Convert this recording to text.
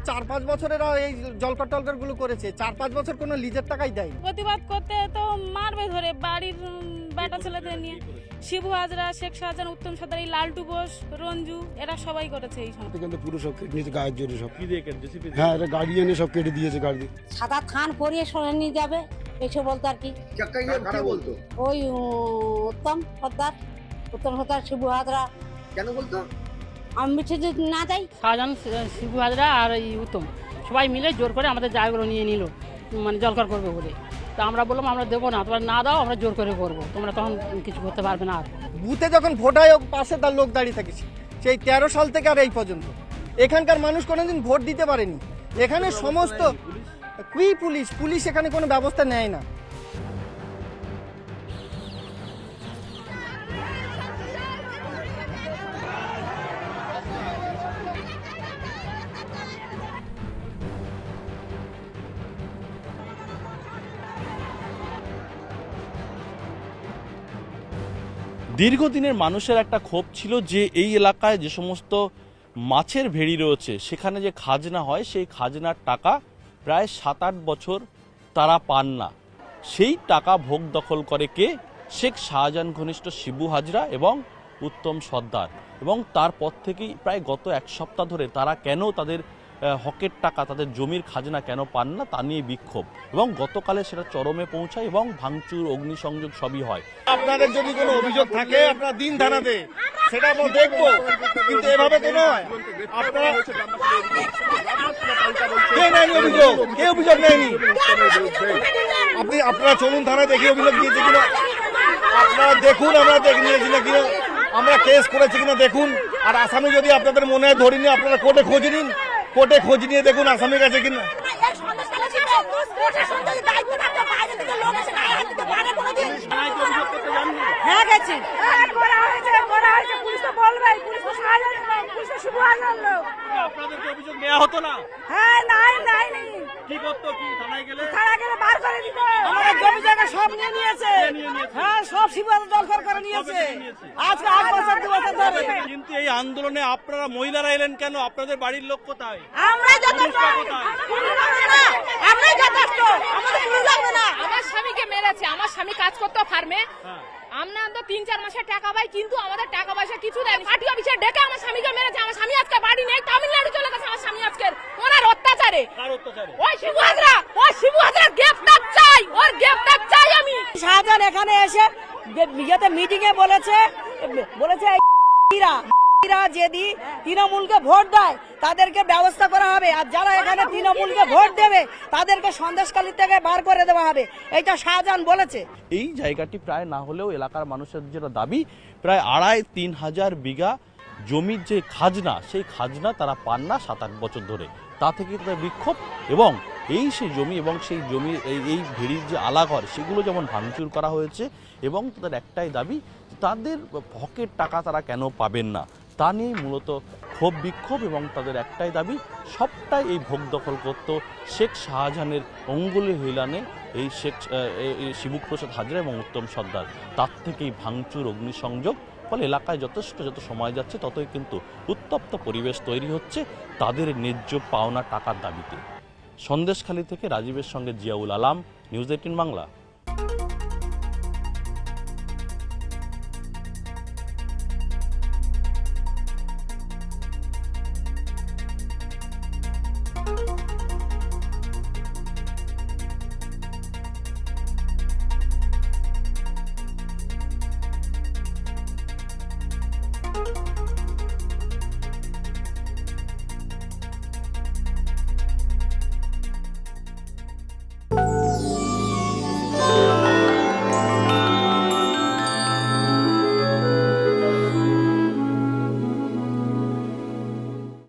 4-5 বছরের এই জলকর টলকর গুলো করেছে, 4-5 বছর কোনো লিজের টাকাই দেয়। প্রতিবাদ করতে তো মারবে ধরে বাড়ির বেটা ছেলেদের নিয়ে। শিবু হাজরা, শেখ শাহজাহান, উত্তম সর্দার, এই লালটু বোস, রঞ্জু, এরা সবাই করেছে এই সময়। কিন্তু পুরো সব কেটে নিয়েছে, গায়ের জোরে সব। কি দিয়ে কেন জেসিপি? হ্যাঁ, এটা গাড়ি এনে সব কেটে দিয়েছে গাড়ি। সাদা থান পরিয়ে সরে নিয়ে যাবে এসব বলতো আর কি। কারা বলতো? ওই উত্তম সর্দার, শিবু হাজরা। কেন বলতো? আমি মিঠে যদি না যাই। শাহজাহান, শিবু হাজরা আর এই উত্তম সবাই মিলে জোর করে আমাদের জায়গাগুলো নিয়ে নিল, মানে জলকর করবে বলে। তা আমরা বললাম আমরা দেবো না, তোমরা না দাও, আমরা জোর করে করবো, তোমরা তখন কিছু করতে পারবে না। আর বুথে যখন ভোট হয় পাশে তার লোক দাঁড়িয়ে থাকে, সেই 13 সাল থেকে আর এই পর্যন্ত এখানকার মানুষ কোনোদিন ভোট দিতে পারেনি। এখানে সমস্ত পুলিশ এখানে কোনো ব্যবস্থা নেয় না। দীর্ঘদিনের মানুষের একটা ক্ষোভ ছিল যে এই এলাকায় যে সমস্ত মাছের ভেড়ি রয়েছে সেখানে যে খাজনা হয় সেই খাজনার টাকা প্রায় 7-8 বছর তারা পান না। সেই টাকা ভোগ দখল করে কে? শেখ শাহজাহান ঘনিষ্ঠ শিবু হাজরা এবং উত্তম সর্দার। এবং তারপর থেকেই প্রায় গত 1 সপ্তাহ ধরে তারা কেন তাদের হকের টাকা, তাদের জমির খাজনা কেন পান না তা নিয়ে বিক্ষোভ, এবং গতকালে সেটা চরমে পৌঁছায় এবং ভাঙচুর, অগ্নিসংযোগ সবই হয়। আপনাদের যদি কোনো অভিযোগ থাকে আপনারা দিন থানাতে, সেটা আমরা দেখবো, কিন্তু এভাবে তো নয়। আপনারা কে নেয়নি অভিযোগ? কে অভিযোগ নেয়নি? আপনারা চলুন থানায় দেখি অভিযোগ দিয়েছে কিনা, আপনারা দেখুন আমরা দেখে নিয়েছি না কিনা, আমরা কেস করেছি কিনা দেখুন। আর আসামি যদি আপনাদের মনে হয় ধরিনি, আপনারা কোর্টে খোঁজ নিন, কোর্টে খোঁজ নিয়ে দেখুন আসামি গেছে কিনা। হ্যাঁ গেছি। আপনাদেরকে অভিযোগ নেওয়া হতো না? হ্যাঁ, নাই কি করতো? কি থানায় গেলে বার করে দিত। আমাদের জমি জায়গা সব নিয়ে নিয়েছে। হ্যাঁ, সব শিবুহাজরা দখল করে নিয়েছে আজকে 8 বছর 2 বছর ধরে। কিন্তু এই আন্দোলনে আপনারা মহিলারা এলেন কেন? আপনাদের বাড়ির লোক কোথায়? আমরা যথেষ্ট, আমরা যথেষ্ট, আমাদের পুলিশ লাগবে না। আমার স্বামীকে মেরেছে, আমার স্বামী কাজ করতো ফার্মে। আমরা তো 3-4 মাসের টাকা পাই, কিন্তু আমাদের টাকা পয়সা কিছু দেয়। পার্টি অফিসে ডেকে আমার স্বামীকে মেরেছে। আমার স্বামী আজকে বাড়ি নেই, তামিলনাড়ু চলে গেছে। আমার স্বামী আজকে ওনার অত্যাচারে। ওই শিবু হাজরা গ্রেফতার চাই, ওর গ্রেফতার চাই আমি। শাহজাহান এখানে এসে মিটিং এ বলেছে যদি তৃণমূলকে ভোট দেয় তাদেরকে ব্যবস্থা করা হবে, আর যারা এখানে তৃণমূলকে ভোট দেবে তাদেরকে সন্দেশখালী থেকে বার করে দেওয়া হবে, এটা শাহজাহান বলেছে। এই জায়গাটি প্রায় না হলেও এলাকার মানুষের যেটা দাবি, প্রায় 2,5-3 হাজার বিঘা জমির যে খাজনা, সেই খাজনা তারা পান না 7-8 বছর ধরে। তা থেকে তাদের বিক্ষোভ, এবং সেই জমি এবং সেই জমির এই ভেড়ির যে আলাঘর সেগুলো যেমন ভাঙচুর করা হয়েছে, এবং তাদের একটাই দাবি, তাদের হকের টাকা তারা কেন পাবেন না তা নিয়েই মূলত ক্ষোভ বিক্ষোভ। এবং তাদের একটাই দাবি, সবটাই এই ভোগ দখল করত শেখ শাহজাহানের অঙ্গুলি হিলানে এই শিবুপ্রসাদ হাজরা এবং উত্তম সর্দার। তার থেকেই ভাঙচুর, অগ্নিসংযোগ। ফলে এলাকায় যত সময় যাচ্ছে ততই কিন্তু উত্তপ্ত পরিবেশ তৈরি হচ্ছে তাদের ন্যায্য পাওনা টাকার দাবিতে। সন্দেশখালী থেকে রাজীবের সঙ্গে জিয়াউল আলাম, নিউজ 18 বাংলা।